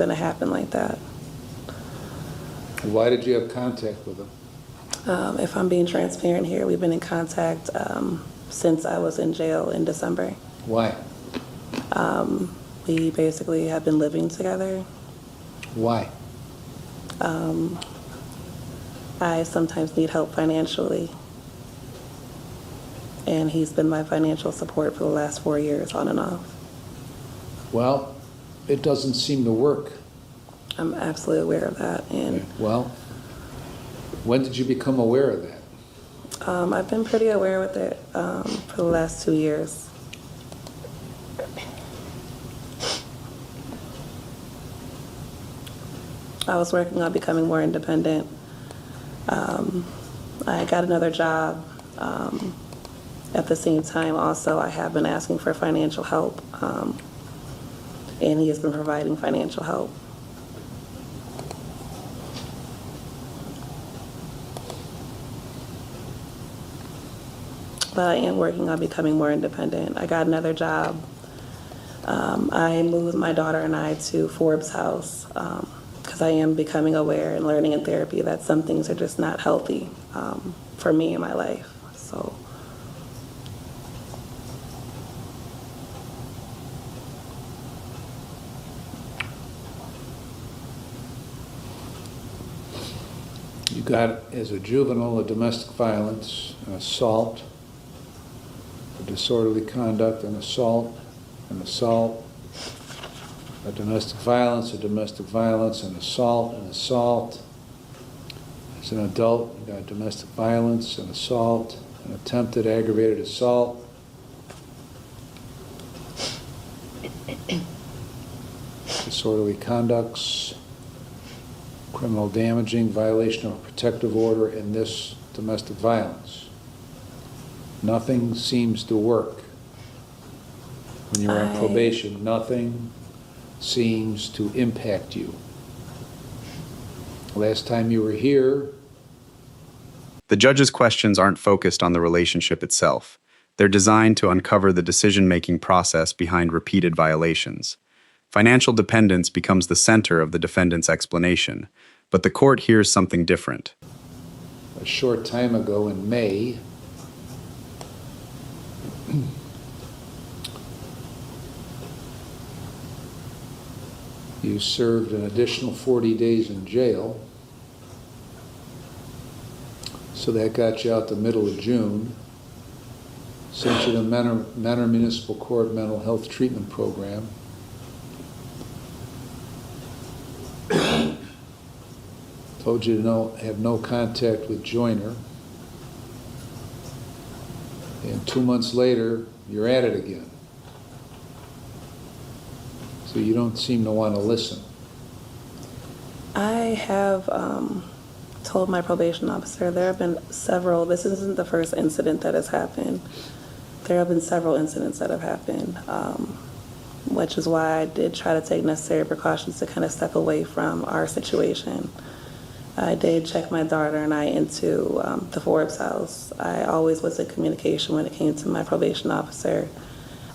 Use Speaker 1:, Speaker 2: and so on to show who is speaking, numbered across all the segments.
Speaker 1: gonna happen like that.
Speaker 2: Why did you have contact with him?
Speaker 1: If I'm being transparent here, we've been in contact since I was in jail in December.
Speaker 2: Why?
Speaker 1: We basically have been living together.
Speaker 2: Why?
Speaker 1: I sometimes need help financially, and he's been my financial support for the last 4 years, on and off.
Speaker 2: Well, it doesn't seem to work.
Speaker 1: I'm absolutely aware of that. And
Speaker 2: Okay. Well, when did you become aware of that?
Speaker 1: I've been pretty aware with it for the last 2 years. I was working on becoming more independent. I got another job. At the same time, also, I have been asking for financial help, and he has been providing financial help. But I am working on becoming more independent. I got another job. I moved my daughter and I to Forbes' house because I am becoming aware and learning in therapy that some things are just not healthy for me in my life. So.
Speaker 2: You got, as a juvenile, a domestic violence, an assault, a disorderly conduct, an assault, a domestic violence, an assault. As an adult, you got domestic violence, an assault, an attempted aggravated assault. Disorderly conducts, criminal damaging, violation of a protective order, and this domestic violence. Nothing seems to work. When you're on probation, nothing seems to impact you. Last time you were here...
Speaker 3: The judge's questions aren't focused on the relationship itself. They're designed to uncover the decision-making process behind repeated violations. Financial dependence becomes the center of the defendant's explanation, but the court hears something different.
Speaker 2: A short time ago in May, you served an additional 40 days in jail, so that got you out the middle of June, sent you to Mentor Municipal Court Mental Health Treatment Program. Told you to have no contact with Joyner. And 2 months later, you're at it again. So you don't seem to want to listen.
Speaker 1: I have told my probation officer there have been several, this isn't the first incident that has happened. There have been several incidents that have happened, which is why I did try to take necessary precautions to kind of step away from our situation. I did check my daughter and I into the Forbes house. I always was in communication when it came to my probation officer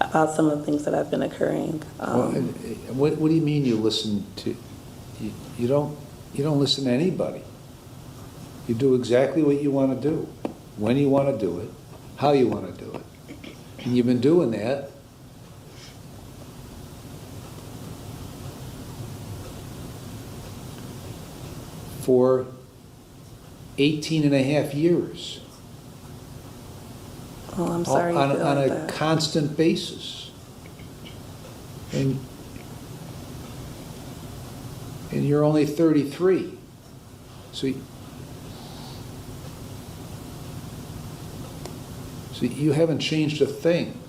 Speaker 1: about some of the things that have been occurring.
Speaker 2: What do you mean you listen to? You don't listen to anybody. You do exactly what you want to do, when you want to do it, how you want to do it. And you've been doing that for 18 and a half years.
Speaker 1: Oh, I'm sorry.
Speaker 2: On
Speaker 1: like
Speaker 2: a
Speaker 1: that.
Speaker 2: constant basis. And you're only 33. So you haven't changed a thing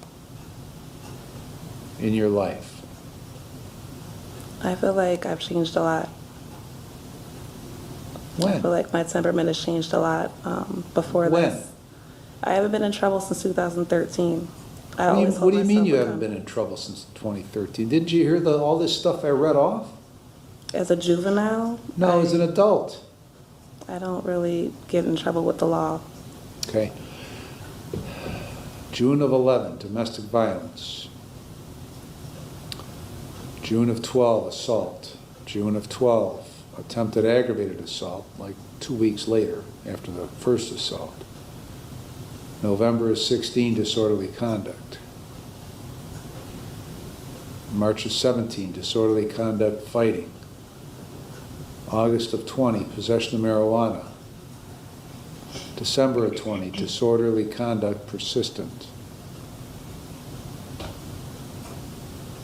Speaker 2: in your life.
Speaker 1: I feel like I've changed a lot.
Speaker 2: When?
Speaker 1: I feel like my temperament has changed a lot before this.
Speaker 2: When?
Speaker 1: I haven't been in trouble since 2013.
Speaker 2: What do you mean you haven't been in trouble since 2013? Didn't you hear all this stuff I read off?
Speaker 1: As a juvenile?
Speaker 2: No, as an adult.
Speaker 1: I don't really get in trouble with the law.
Speaker 2: Okay. June of 11, domestic violence. June of 12, assault. June of 12, attempted aggravated assault, like 2 weeks later after the first assault. November of 16, disorderly conduct. March of 17, disorderly conduct fighting. August of 20, possession of marijuana. December of 20, disorderly conduct persistent.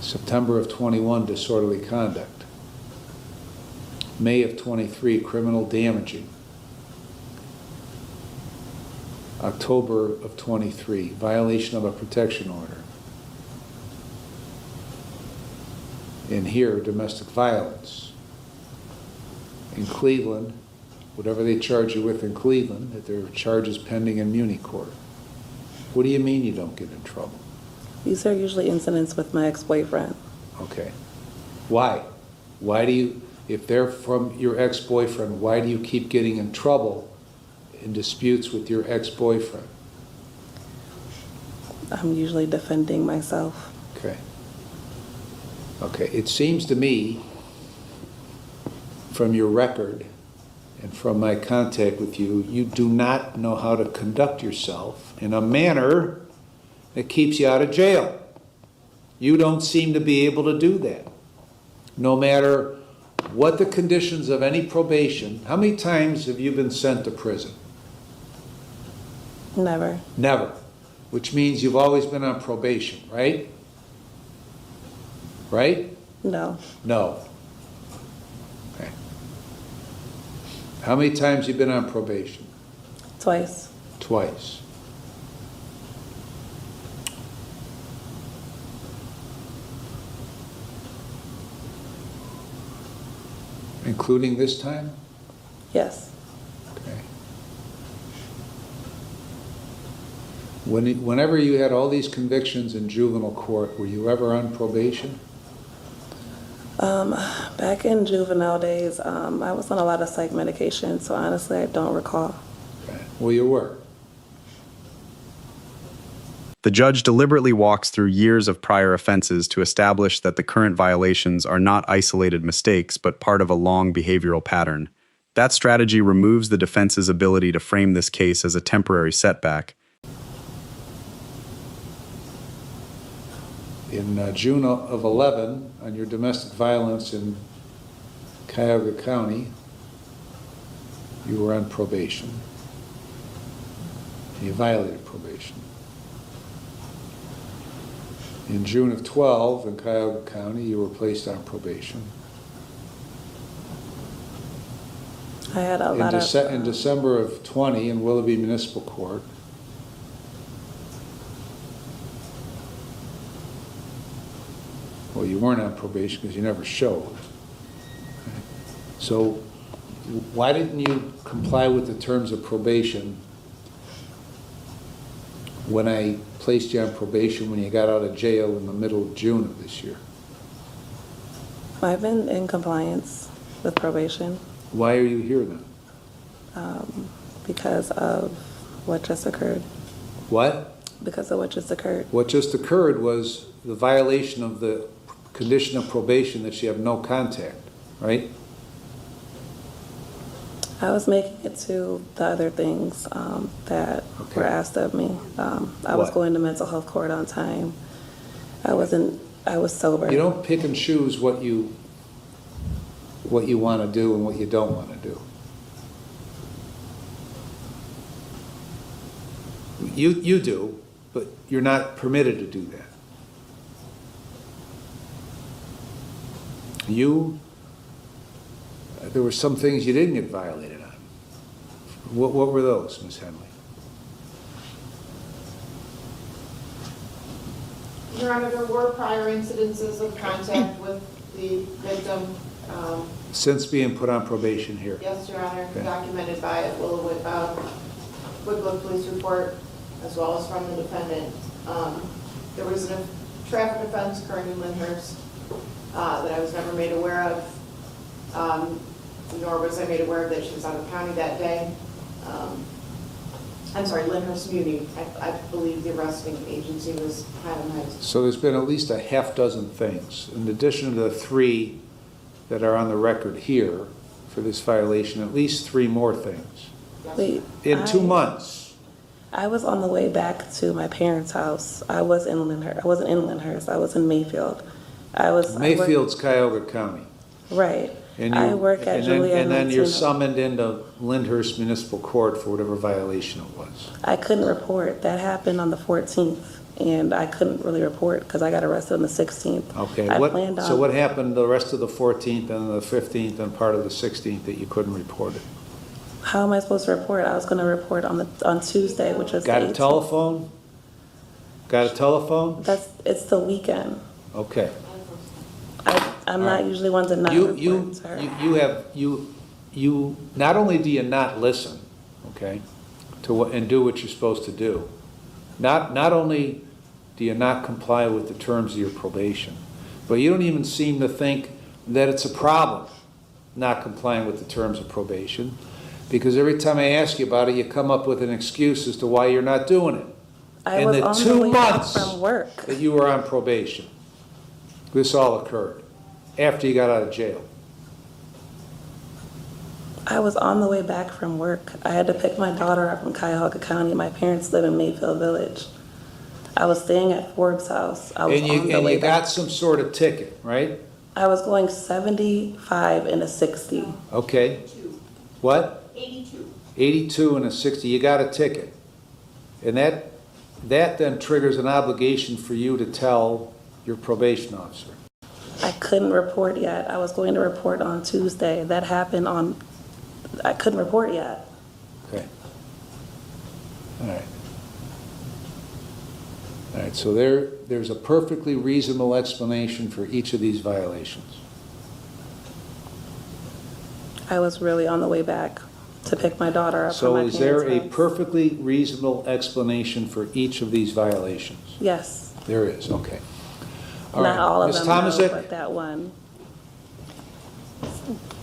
Speaker 2: September of 21, disorderly conduct. May of 23, criminal damaging. October of 23, violation of a protection order. In here, domestic violence. In Cleveland, whatever they charge you with in Cleveland, that there are charges pending in Muni court. What do you mean you don't get in trouble?
Speaker 1: These are usually incidents with my ex-boyfriend.
Speaker 2: Okay. Why? Why do you, if they're from your ex-boyfriend, why do you keep getting in trouble in disputes with your ex-boyfriend?
Speaker 1: I'm usually defending myself.
Speaker 2: Okay. Okay, it seems to me from your record and from my contact with you, you do not know how to conduct yourself in a manner that keeps you out of jail. You don't seem to be able to do that. No matter what the conditions of any probation, how many times have you been sent to prison?
Speaker 1: Never.
Speaker 2: Never. Which means you've always been on probation, right? Right?
Speaker 1: No.
Speaker 2: No. Okay. How many times you been on probation?
Speaker 1: Twice.
Speaker 2: Twice. Including this time?
Speaker 1: Yes.
Speaker 2: Okay. Whenever you had all these convictions in juvenile court, were you ever on probation?
Speaker 1: Back in juvenile days, I was on a lot of psych medication, so honestly, I don't recall.
Speaker 2: Okay. Well, you were.
Speaker 3: The judge deliberately walks through years of prior offenses to establish that the current violations are not isolated mistakes, but part of a long behavioral pattern. That strategy removes the defense's ability to frame this case as a temporary setback.
Speaker 2: In June of 11, on your domestic violence in Cuyahoga County, you were on probation. You violated probation. In June of 12, in Cuyahoga County, you were placed on probation.
Speaker 1: I had a lot of...
Speaker 2: In December of 20, in Willoughby Municipal Court, well, you weren't on probation because you never showed. Okay. So why didn't you comply with the terms of probation when I placed you on probation when you got out of jail in the middle of June of this year?
Speaker 1: I've been in compliance with probation.
Speaker 2: Why are you here then?
Speaker 1: Because of what just occurred.
Speaker 2: What?
Speaker 1: Because of what just occurred.
Speaker 2: What just occurred was the violation of the condition of probation that you have no contact, right?
Speaker 1: I was making it to the other things that were asked of me. I was going to mental health court on time. I was sober.
Speaker 2: You don't pick and choose what you want to do and what you don't want to do. You do, but you're not permitted to do that. There were some things you didn't get violated on. What were those, Ms. Henley?
Speaker 4: Your Honor, there were prior incidences of contact with the victim.
Speaker 2: Since being put on probation here?
Speaker 4: Yes, Your Honor,
Speaker 2: Okay.
Speaker 4: documented by a Woodbrook Police Report, as well as from the defendant. There was a traffic offense occurring in Lyndhurst that I was never made aware of, nor was I made aware of that she was out of county that day. I'm sorry, Lyndhurst Muni. I believe the arresting agency was Highland Heights.
Speaker 2: So there's been at least a half dozen things, in addition to the 3 that are on the record here for this violation, at least 3 more things.
Speaker 1: Wait,
Speaker 2: In 2 months.
Speaker 1: I was on the way back to my parents' house. I was in Lyndhurst. I wasn't in Lyndhurst. I was in Mayfield.
Speaker 2: Mayfield's Cuyahoga County.
Speaker 1: Right.
Speaker 2: And
Speaker 1: I work at Julia
Speaker 2: and then you're
Speaker 1: Latino.
Speaker 2: summoned into Lyndhurst Municipal Court for whatever violation it was.
Speaker 1: I couldn't report. That happened on the 14th, and I couldn't really report because I got arrested on the 16th.
Speaker 2: Okay,
Speaker 1: I
Speaker 2: so what happened the rest of the 14th and the 15th and part of the 16th that you couldn't report it?
Speaker 1: How am I supposed to report? I was going to report on Tuesday, which was
Speaker 2: Got
Speaker 1: the
Speaker 2: a
Speaker 1: 18th.
Speaker 2: telephone? Got a telephone?
Speaker 1: It's the weekend.
Speaker 2: Okay.
Speaker 1: I'm
Speaker 2: All
Speaker 1: not
Speaker 2: right.
Speaker 1: usually one to not report, sir.
Speaker 2: You not only do you not listen, okay, to what, and do what you're supposed to do, not only do you not comply with the terms of your probation, but you don't even seem to think that it's a problem not complying with the terms of probation, because every time I ask you about it, you come up with an excuse as to why you're not doing it.
Speaker 1: I
Speaker 2: In
Speaker 1: was
Speaker 2: the
Speaker 1: on the
Speaker 2: 2
Speaker 1: way back
Speaker 2: months
Speaker 1: from work.
Speaker 2: that you were on probation, this all occurred after you got out of jail.
Speaker 1: I was on the way back from work. I had to pick my daughter up from Cuyahoga County. My parents live in Mayfield Village. I was staying at Forbes' house. I was
Speaker 2: And
Speaker 1: on the way
Speaker 2: you
Speaker 1: back.
Speaker 2: got some sort of ticket, right?
Speaker 1: I was going 75 and a 60.
Speaker 2: Okay. What?
Speaker 4: 82.
Speaker 2: 82 and a 60. You got a ticket. And that then triggers an obligation for you to tell your probation officer.
Speaker 1: I couldn't report yet. I was going to report on Tuesday. That happened I couldn't report yet.
Speaker 2: Okay. All right. All right, so there's a perfectly reasonable explanation for each of these violations.
Speaker 1: I was really on the way back to pick my daughter up from
Speaker 2: So
Speaker 1: my
Speaker 2: is there a
Speaker 1: parents' house.
Speaker 2: perfectly reasonable explanation for each of these violations?
Speaker 1: Yes.
Speaker 2: There is, okay.
Speaker 1: Not all of
Speaker 2: Ms.
Speaker 1: them, no,
Speaker 2: Tomaszek?
Speaker 1: but that one.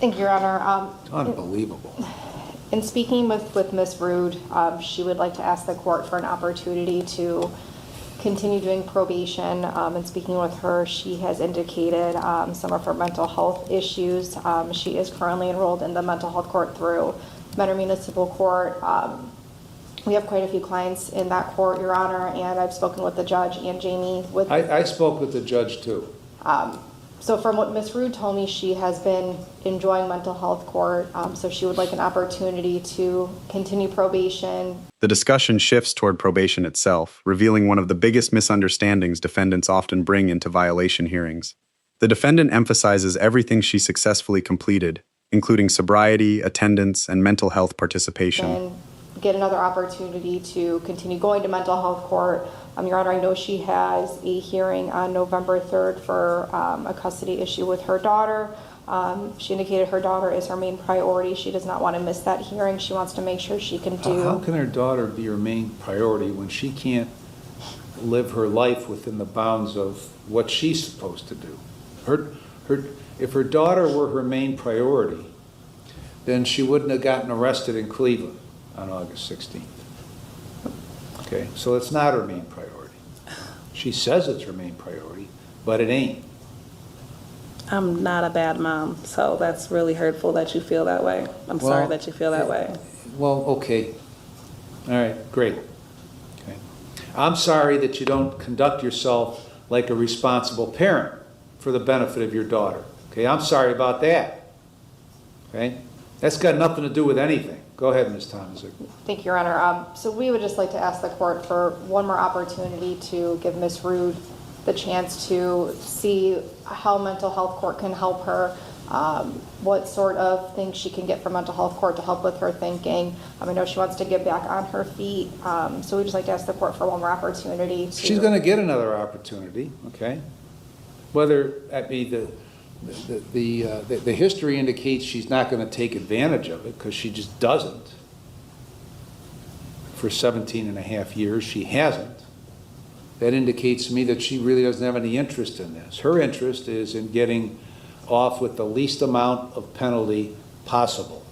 Speaker 5: Thank you, Your Honor.
Speaker 2: Unbelievable.
Speaker 5: In speaking with Ms. Rude, she would like to ask the court for an opportunity to continue doing probation. In speaking with her, she has indicated some of her mental health issues. She is currently enrolled in the mental health court through Mentor Municipal Court. We have quite a few clients in that court, Your Honor, and I've spoken with the judge and Jamie with.
Speaker 2: I spoke with the judge too.
Speaker 5: So from what Ms. Rude told me, she has been enjoying mental health court, so she would like an opportunity to continue probation.
Speaker 3: The discussion shifts toward probation itself, revealing one of the biggest misunderstandings defendants often bring into violation hearings. The defendant emphasizes everything she successfully completed, including sobriety, attendance, and mental health participation.
Speaker 5: And get another opportunity to continue going to mental health court. Your Honor, I know she has a hearing on November 3rd for a custody issue with her daughter. She indicated her daughter is her main priority. She does not want to miss that hearing. She wants to make sure she can do.
Speaker 2: How can her daughter be her main priority when she can't live her life within the bounds of what she's supposed to do? If her daughter were her main priority, then she wouldn't have gotten arrested in Cleveland on August 16th. Okay, so it's not her main priority. She says it's her main priority, but it ain't.
Speaker 1: I'm not a bad mom, so that's really hurtful that you feel that way. I'm sorry that you feel that way.
Speaker 2: Well, okay. All right, great. Okay. I'm sorry that you don't conduct yourself like a responsible parent for the benefit of your daughter. Okay, I'm sorry about that. Okay? That's got nothing to do with anything. Go ahead, Ms. Tomaszek.
Speaker 5: Thank you, Your Honor. So we would just like to ask the court for one more opportunity to give Ms. Rude the chance to see how mental health court can help her, what sort of things she can get from mental health court to help with her thinking. I know she wants to get back on her feet, so we'd just like to ask the court for one more opportunity.
Speaker 2: She's going to get another opportunity, okay? Whether, I mean, the history indicates she's not going to take advantage of it because she just doesn't. For 17 and a half years, she hasn't. That indicates to me that she really doesn't have any interest in this. Her interest is in getting off with the least amount of penalty possible.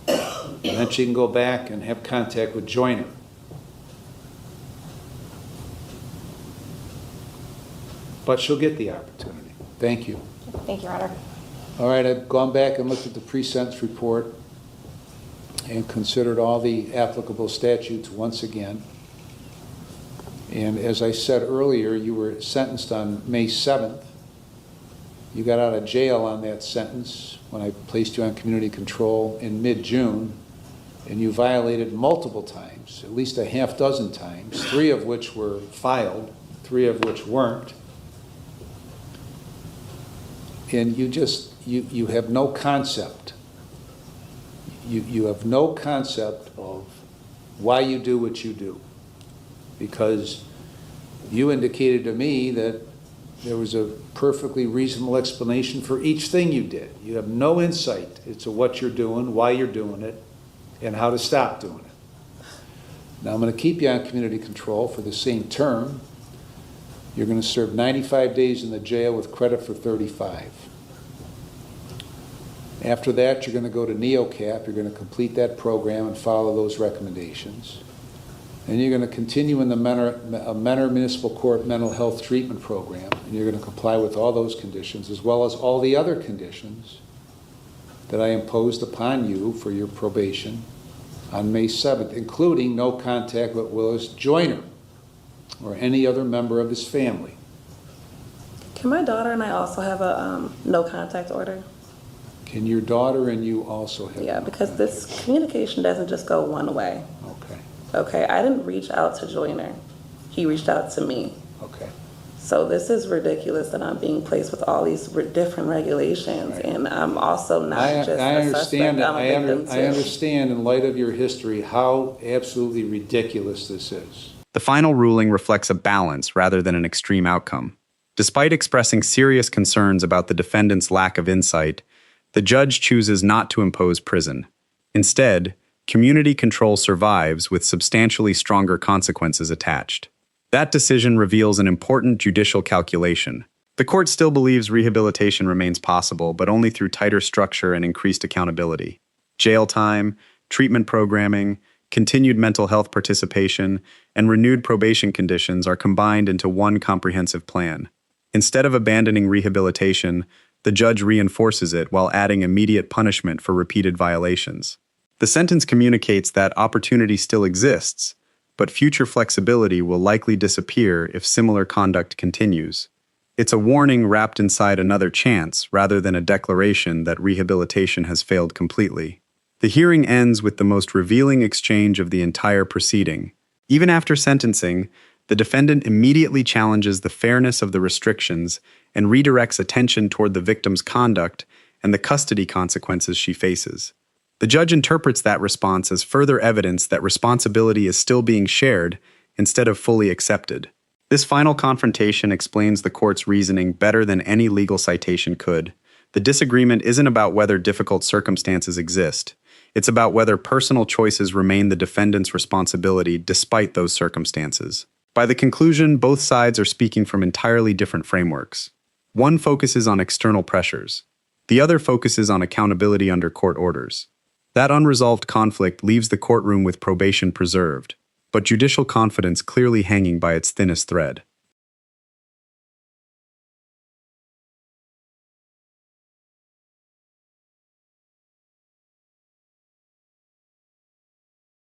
Speaker 2: And then she can go back and have contact with Joyner. But she'll get the opportunity. Thank you.
Speaker 5: Thank you, Your Honor.
Speaker 2: All right, I've gone back and looked at the pre-sentence report and considered all the applicable statutes once again. And as I said earlier, you were sentenced on May 7th. You got out of jail on that sentence when I placed you on community control in mid-June, and you violated multiple times, at least a half dozen times, 3 of which were filed, 3 of which weren't. And you have no concept. You have no concept of why you do what you do. Because you indicated to me that there was a perfectly reasonable explanation for each thing you did. You have no insight into what you're doing, why you're doing it, and how to stop doing it. Now I'm going to keep you on community control for the same term. You're going to serve 95 days in the jail with credit for 35. After that, you're going to go to NeoCap. You're going to complete that program and follow those recommendations. And you're going to continue in the Mentor Municipal Court Mental Health Treatment Program, and you're going to comply with all those conditions, as well as all the other conditions that I imposed upon you for your probation on May 7th, including no contact with Willis Joyner or any other member of his family.
Speaker 1: Can my daughter and I also have a no contact order?
Speaker 2: Can your daughter and you also have?
Speaker 1: Yeah,
Speaker 2: no
Speaker 1: because
Speaker 2: contact?
Speaker 1: this communication doesn't just go one way.
Speaker 2: Okay,
Speaker 1: Okay, I didn't reach out to Joyner. He reached out to me.
Speaker 2: okay.
Speaker 1: So this is ridiculous that I'm being placed with all these different regulations,
Speaker 2: Right.
Speaker 1: and I'm also not
Speaker 2: I
Speaker 1: just a
Speaker 2: understand
Speaker 1: suspect,
Speaker 2: that.
Speaker 1: I'm a victim
Speaker 2: I
Speaker 1: too.
Speaker 2: understand in light of your history how absolutely ridiculous this is.
Speaker 3: The final ruling reflects a balance rather than an extreme outcome. Despite expressing serious concerns about the defendant's lack of insight, the judge chooses not to impose prison. Instead, community control survives with substantially stronger consequences attached. That decision reveals an important judicial calculation. The court still believes rehabilitation remains possible, but only through tighter structure and increased accountability. Jail time, treatment programming, continued mental health participation, and renewed probation conditions are combined into one comprehensive plan. Instead of abandoning rehabilitation, the judge reinforces it while adding immediate punishment for repeated violations. The sentence communicates that opportunity still exists, but future flexibility will likely disappear if similar conduct continues. It's a warning wrapped inside another chance rather than a declaration that rehabilitation has failed completely. The hearing ends with the most revealing exchange of the entire proceeding. Even after sentencing, the defendant immediately challenges the fairness of the restrictions and redirects attention toward the victim's conduct and the custody consequences she faces. The judge interprets that response as further evidence that responsibility is still being shared instead of fully accepted. This final confrontation explains the court's reasoning better than any legal citation could. The disagreement isn't about whether difficult circumstances exist. It's about whether personal choices remain the defendant's responsibility despite those circumstances. By the conclusion, both sides are speaking from entirely different frameworks. One focuses on external pressures. The other focuses on accountability under court orders. That unresolved conflict leaves the courtroom with probation preserved, but judicial confidence clearly hanging by its thinnest thread.